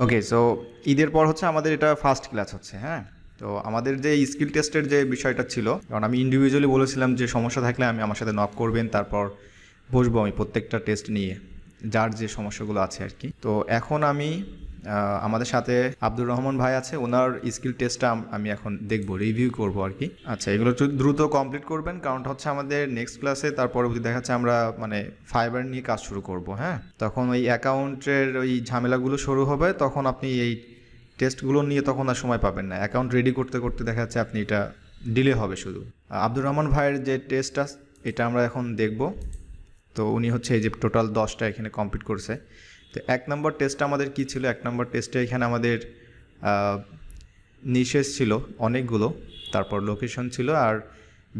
ওকে, so ঈদের পর হচ্ছে আমাদের এটা ফার্স্ট ক্লাস হচ্ছে। হ্যাঁ, তো আমাদের যে স্কিল টেস্টের যে বিষয়টা ছিল, কারণ আমি ইন্ডিভিজুয়ালি বলেছিলাম যে সমস্যা থাকলে আমি আমার সাথে নক করবেন, তারপর বসবো আমি প্রত্যেকটা টেস্ট নিয়ে যার যে সমস্যাগুলো আছে আর কি। তো এখন আমি আমাদের সাথে আব্দুর রহমান ভাই আছে, ওনার স্কিল টেস্টটা আমি এখন দেখবো, রিভিউ করবো আর কি। আচ্ছা, এগুলো একটু দ্রুত কমপ্লিট করবেন, কারণটা হচ্ছে আমাদের নেক্সট ক্লাসে তার পরবর্তী দেখা যাচ্ছে আমরা মানে ফাইবার নিয়ে কাজ শুরু করব। হ্যাঁ, তখন ওই অ্যাকাউন্টের ওই ঝামেলাগুলো শুরু হবে, তখন আপনি এই টেস্টগুলো নিয়ে তখন আর সময় পাবেন না। অ্যাকাউন্ট রেডি করতে করতে দেখা যাচ্ছে আপনি এটা ডিলে হবে শুধু। আব্দুর রহমান ভাইয়ের যে টেস্টটা এটা আমরা এখন দেখব। তো উনি হচ্ছে এই যে টোটাল 10টা এখানে কমপ্লিট করছে। তো 1 নম্বর টেস্টটা আমাদের কী ছিল? 1 নম্বর টেস্টে এখানে আমাদের নিশেষ ছিল অনেকগুলো, তারপর লোকেশন ছিল, আর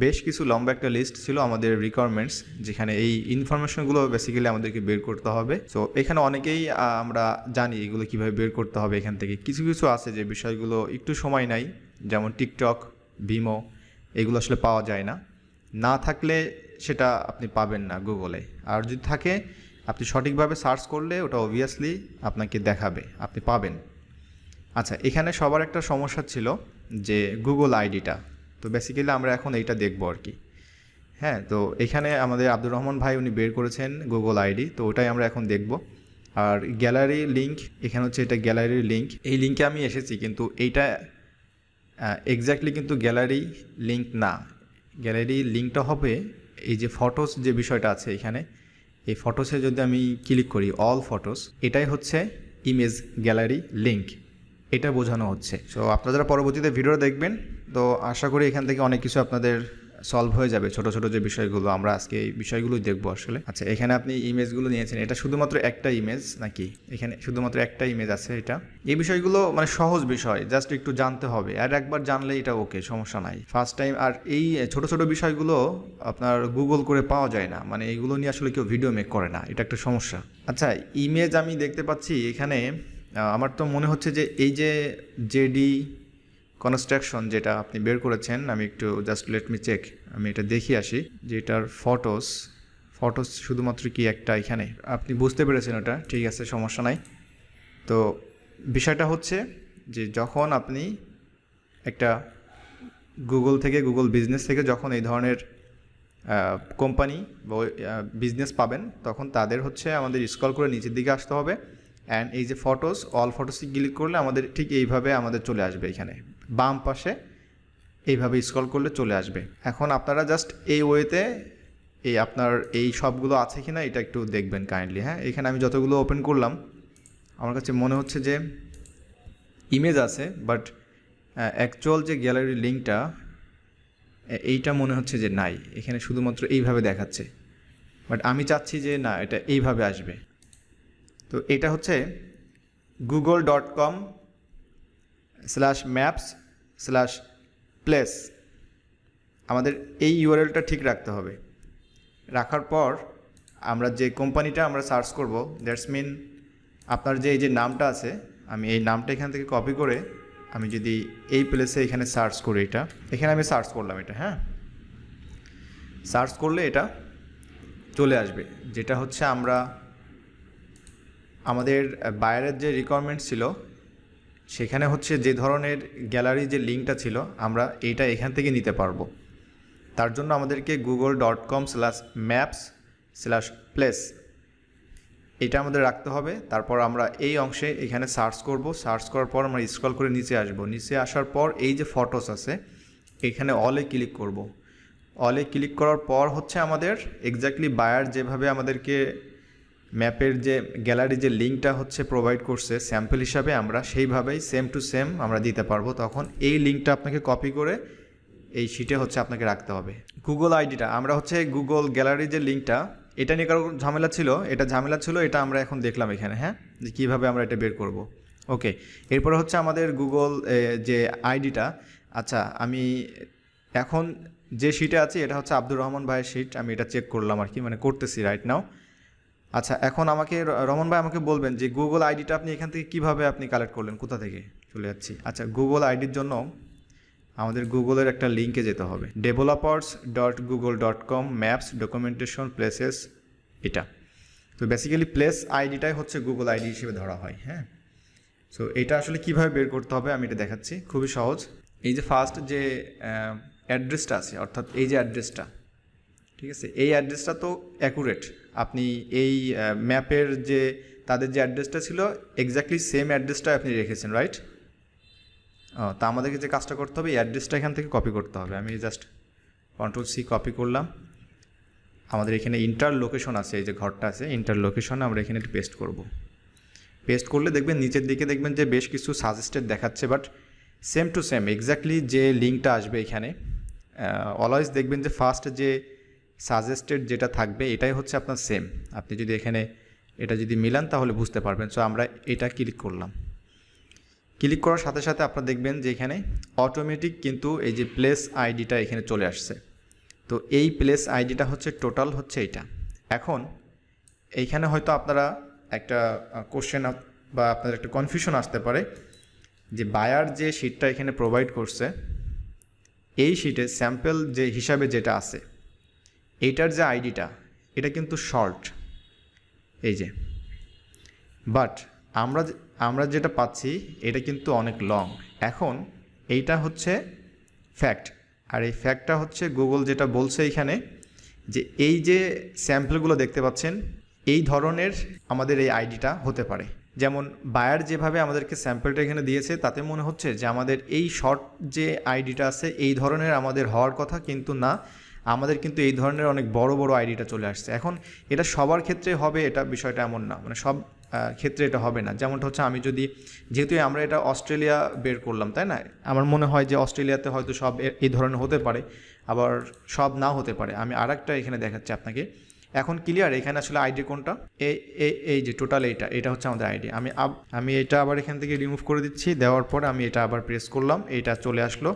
বেশ কিছু লম্বা একটা লিস্ট ছিল আমাদের রিকোয়ারমেন্টস, যেখানে এই ইনফরমেশনগুলো বেসিক্যালি আমাদেরকে বের করতে হবে। সো এখানে অনেকেই আমরা জানি এগুলো কীভাবে বের করতে হবে। এখান থেকে কিছু কিছু আছে যে বিষয়গুলো একটু সময় নাই, যেমন টিকটক, ভিমো, এগুলো আসলে পাওয়া যায় না। না থাকলে সেটা আপনি পাবেন না গুগলে, আর যদি থাকে আপনি সঠিকভাবে সার্চ করলে ওটা অবভিয়াসলি আপনাকে দেখাবে, আপনি পাবেন। আচ্ছা, এখানে সবার একটা সমস্যা ছিল যে গুগল আইডিটা। তো বেসিক্যালি আমরা এখন এইটা দেখব আর কি। হ্যাঁ, তো এখানে আমাদের আব্দুর রহমান ভাই উনি বের করেছেন গুগল আইডি, তো ওটাই আমরা এখন দেখব। আর গ্যালারি লিঙ্ক, এখানে হচ্ছে এটা গ্যালারির লিঙ্ক। এই লিঙ্কে আমি এসেছি, কিন্তু এইটা এক্স্যাক্টলি কিন্তু গ্যালারি লিঙ্ক না। গ্যালারি লিঙ্কটা হবে এই যে ফটোস যে বিষয়টা আছে এখানে, এই ফটোসে যদি আমি ক্লিক করি অল ফটোস, এটাই হচ্ছে ইমেজ গ্যালারি লিঙ্ক, এটা বোঝানো হচ্ছে। সো আপনারা যারা পরবর্তীতে ভিডিও দেখবেন, তো আশা করি এখান থেকে অনেক কিছু আপনাদের সলভ হয়ে যাবে। ছোট ছোট যে বিষয়গুলো, আমরা আজকে এই বিষয়গুলোই দেখবো আসলে। আচ্ছা, এখানে আপনি ইমেজগুলো নিয়েছেন, এটা শুধুমাত্র একটা ইমেজ নাকি? এখানে শুধুমাত্র একটা ইমেজ আছে। এটা এই বিষয়গুলো মানে সহজ বিষয়, জাস্ট একটু জানতে হবে, আর একবার জানলে এটা ওকে, সমস্যা নাই, ফার্স্ট টাইম। আর এই ছোট ছোট বিষয়গুলো আপনার গুগল করে পাওয়া যায় না, মানে এইগুলো নিয়ে আসলে কেউ ভিডিও মেক করে না, এটা একটা সমস্যা। আচ্ছা, ইমেজ আমি দেখতে পাচ্ছি এখানে, আমার তো মনে হচ্ছে যে এই যে জেডি কনস্ট্রাকশন যেটা আপনি বের করেছেন, আমি একটু জাস্ট লেট মি চেক, আমি এটা দেখি আসি যে এটার ফটোস শুধুমাত্র কি একটা এখানে, আপনি বুঝতে পেরেছেন ওটা, ঠিক আছে, সমস্যা নাই। তো বিষয়টা হচ্ছে যে যখন আপনি একটা গুগল থেকে, গুগল বিজনেস থেকে যখন এই ধরনের কোম্পানি বা বিজনেস পাবেন, তখন তাদের হচ্ছে আমাদের স্ক্রল করে নিচের দিকে আসতে হবে, অ্যান্ড এই যে ফটোস, অল ফটোসে ক্লিক করলে আমাদের ঠিক এইভাবে আমাদের চলে আসবে, এখানে বাম পাশে এইভাবে স্ক্রল করলে চলে আসবে। এখন আপনারা জাস্ট এই ওয়েতে এই আপনার এই সবগুলো আছে কি না এটা একটু দেখবেন কাইন্ডলি। হ্যাঁ, এখানে আমি যতগুলো ওপেন করলাম, আমার কাছে মনে হচ্ছে যে ইমেজ আছে, বাট অ্যাকচুয়াল যে গ্যালারি লিঙ্কটা এইটা মনে হচ্ছে যে নাই, এখানে শুধুমাত্র এইভাবে দেখাচ্ছে। বাট আমি চাচ্ছি যে না, এটা এইভাবে আসবে। তো এটা হচ্ছে google.com/maps/place, আমাদের এই ইউআরএলটা ঠিক রাখতে হবে। রাখার পর আমরা যে কোম্পানিটা আমরা সার্চ করব, দ্যাটস মিন আপনার যে এই যে নামটা আছে, আমি এই নামটা এখান থেকে কপি করে আমি যদি এই প্লেসে এখানে সার্চ করি, এখানে আমি সার্চ করলাম এটা। হ্যাঁ, সার্চ করলে এটা চলে আসবে, যেটা হচ্ছে আমরা আমাদের বায়ারের যে রিকোয়ারমেন্ট ছিল সেখানে হচ্ছে যে ধরনের গ্যালারি যে লিঙ্কটা ছিল, আমরা এইটা এখান থেকে নিতে পারবো। তার জন্য আমাদেরকে google.com/maps/place এটা আমাদের রাখতে হবে। তারপর আমরা এই অংশে এখানে সার্চ করব, সার্চ করার পর আমরা স্ক্রল করে নিচে আসব। নিচে আসার পর এই যে ফটোস আছে এখানে অলে ক্লিক করব। অলে ক্লিক করার পর হচ্ছে আমাদের এক্স্যাক্টলি বায়ার যেভাবে আমাদেরকে ম্যাপের যে গ্যালারি যে লিঙ্কটা হচ্ছে প্রোভাইড করছে স্যাম্পল হিসাবে, আমরা সেইভাবেই সেম টু সেম আমরা দিতে পারবো। তখন এই লিঙ্কটা আপনাকে কপি করে এই শিটে হচ্ছে আপনাকে রাখতে হবে। গুগল আইডিটা আমরা হচ্ছে গুগল গ্যালারি যে লিঙ্কটা, এটা নিয়ে কারো ঝামেলা ছিল, এটা আমরা এখন দেখলাম এখানে। হ্যাঁ, যে কীভাবে আমরা এটা বের করব। ওকে, এরপরে হচ্ছে আমাদের গুগল যে আইডিটা। আচ্ছা, আমি এখন যে শিটে আছি এটা হচ্ছে আব্দুর রহমান ভাইয়ের শিট, আমি এটা চেক করলাম আর কি, মানে করতেছি রাইট নাও। আচ্ছা, এখন আমাকে রহমান ভাই আমাকে বলবেন যে গুগল আইডিটা আপনি এখান থেকে কীভাবে আপনি কালেক্ট করলেন, কোথা থেকে? চলে যাচ্ছি। আচ্ছা, গুগল আইডির জন্য আমাদের গুগলের একটা লিঙ্কে যেতে হবে, developers.google.com/maps/documentation/places এটা। তো বেসিক্যালি প্লেস আইডিটাই হচ্ছে গুগল আইডি হিসেবে ধরা হয়। হ্যাঁ, সো এটা আসলে কিভাবে বের করতে হবে আমি এটা দেখাচ্ছি, খুবই সহজ। এই যে ফার্স্ট যে অ্যাড্রেসটা আছে, অর্থাৎ এই যে অ্যাড্রেসটা, ঠিক আছে, এই অ্যাড্রেসটা তো অ্যাকুরেট। আপনি এই ম্যাপের যে তাদের যে অ্যাড্রেসটা ছিল এক্স্যাক্টলি সেম অ্যাড্রেসটা আপনি রেখেছেন, রাইট? তা আমাদেরকে যে কাজটা করতে হবে, এই অ্যাড্রেসটা এখান থেকে কপি করতে হবে। আমি জাস্ট Ctrl+C কপি করলাম। আমাদের এখানে ইন্টার লোকেশন আছে, এই যে ঘরটা আছে ইন্টার লোকেশনে আমরা এখানে একটু পেস্ট করব। পেস্ট করলে দেখবেন নিচের দিকে দেখবেন যে বেশ কিছু সাজেস্টেড দেখাচ্ছে, but same to same exactly যে লিঙ্কটা আসবে এখানে অলওয়েজ দেখবেন যে ফার্স্ট যে সাজেস্টেড যেটা থাকবে এটাই হচ্ছে আপনার সেম। আপনি যদি এখানে এটা যদি মিলান তাহলে বুঝতে পারবেন। সো আমরা এটা ক্লিক করলাম। ক্লিক করার সাথে সাথে আপনারা দেখবেন যে এখানে অটোমেটিক কিন্তু এই যে প্লেস আইডিটা এখানে চলে আসছে। তো এই প্লেস আইডিটা হচ্ছে টোটাল হচ্ছে এইটা। এখন এইখানে হয়তো আপনারা একটা কোশ্চেন বা আপনাদের একটা কনফিউশন আসতে পারে যে বায়ার যে শিটটা এখানে প্রোভাইড করছে এই শিটে স্যাম্পল যে হিসাবে যেটা আছে এইটার যে আইডিটা এটা কিন্তু শর্ট, এই যে, বাট আমরা যেটা পাচ্ছি এটা কিন্তু অনেক লং। এখন এইটা হচ্ছে ফ্যাক্ট, আর এই ফ্যাক্টটা হচ্ছে গুগল যেটা বলছে এখানে যে এই যে স্যাম্পলগুলো দেখতে পাচ্ছেন এই ধরনের আমাদের এই আইডিটা হতে পারে। যেমন বায়ার যেভাবে আমাদেরকে স্যাম্পলটা এখানে দিয়েছে তাতে মনে হচ্ছে যে আমাদের এই শর্ট যে আইডিটা আছে এই ধরনের আমাদের হওয়ার কথা, কিন্তু না, আমাদের কিন্তু এই ধরনের অনেক বড় বড় আইডিটা চলে আসছে। এখন এটা সবার ক্ষেত্রে হবে এটা বিষয়টা এমন না, মানে সব ক্ষেত্রে এটা হবে না। যেমনটা হচ্ছে আমি যদি, যেহেতু আমরা এটা অস্ট্রেলিয়া বের করলাম তাই না, আমার মনে হয় যে অস্ট্রেলিয়াতে হয়তো সব এই ধরনের হতে পারে, আবার সব নাও হতে পারে। আমি আরেকটা এখানে দেখাচ্ছি আপনাকে। এখন ক্লিয়ার এখানে আসলে আইডি কোনটা, এই যে টোটাল এটা হচ্ছে আমাদের আইডি। আমি এটা আবার এখান থেকে রিমুভ করে দিচ্ছি, দেওয়ার পরে আমি এটা আবার প্রেস করলাম, এটা চলে আসলো।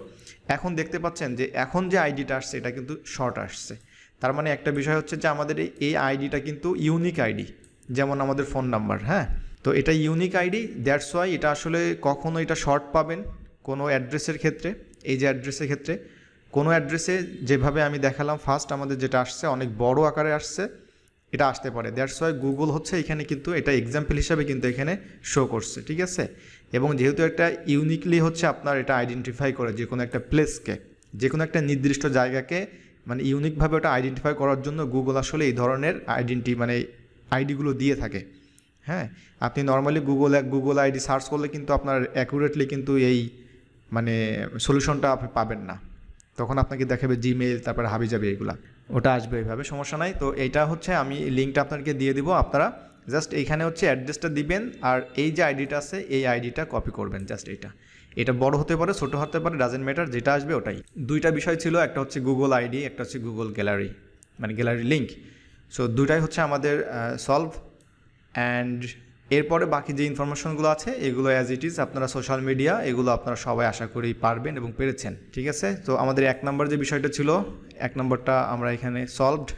এখন দেখতে পাচ্ছেন যে এখন যে আইডিটা আসছে এটা কিন্তু শর্ট আসছে। তার মানে একটা বিষয় হচ্ছে যে আমাদের এই আইডিটা কিন্তু ইউনিক আইডি, যেমন আমাদের ফোন নাম্বার, হ্যাঁ। তো এটা ইউনিক আইডি, দ্যাটস ওয়াই এটা আসলে কখনো এটা শর্ট পাবেন কোনো অ্যাড্রেসের ক্ষেত্রে। এই যে অ্যাড্রেসের ক্ষেত্রে কোনো অ্যাড্রেসে যেভাবে আমি দেখালাম ফার্স্ট আমাদের যেটা আসছে অনেক বড় আকারে আসছে, এটা আসতে পারে। দ্যাটস ওয়াই গুগল হচ্ছে এখানে কিন্তু এটা এক্সাম্পল হিসাবে কিন্তু এখানে শো করছে, ঠিক আছে। এবং যেহেতু একটা ইউনিকলি হচ্ছে আপনার এটা আইডেন্টিফাই করে যে কোনো একটা প্লেসকে, যে কোনো একটা নির্দিষ্ট জায়গাকে মানে ইউনিকভাবে ওটা আইডেন্টিফাই করার জন্য গুগল আসলে এই ধরনের আইডিগুলো দিয়ে থাকে, হ্যাঁ। আপনি নর্মালি গুগল আইডি সার্চ করলে কিন্তু আপনার অ্যাকুরেটলি কিন্তু এই মানে সলিউশনটা আপনি পাবেন না। তখন আপনাকে দেখাবে জিমেইল, তারপর হাবিজাবি, এগুলা ওটা আসবে এইভাবে, সমস্যা নাই। তো এইটা হচ্ছে আমি লিঙ্কটা আপনাদেরকে দিয়ে দিব, আপনারা জাস্ট এইখানে হচ্ছে অ্যাড্রেসটা দিবেন আর এই যে আইডিটা আছে এই আইডিটা কপি করবেন। জাস্ট এটা বড় হতে পারে ছোটো হতে পারে, ডাজেন্ট ম্যাটার, যেটা আসবে ওটাই। দুইটা বিষয় ছিল, একটা হচ্ছে গুগল আইডি, একটা হচ্ছে গুগল গ্যালারি, মানে গ্যালারি লিঙ্ক। সো দুইটাই হচ্ছে আমাদের সলভ। অ্যান্ড এরপরে বাকি যে ইনফরমেশনগুলো আছে এগুলো অ্যাজ ইট ইজ আপনারা সোশ্যাল মিডিয়া এগুলো আপনারা সবাই আশা করি পারবেন এবং পেরেছেন, ঠিক আছে। তো আমাদের 1 নম্বর যে বিষয়টা ছিল 1 নম্বরটা আমরা এখানে সলভড।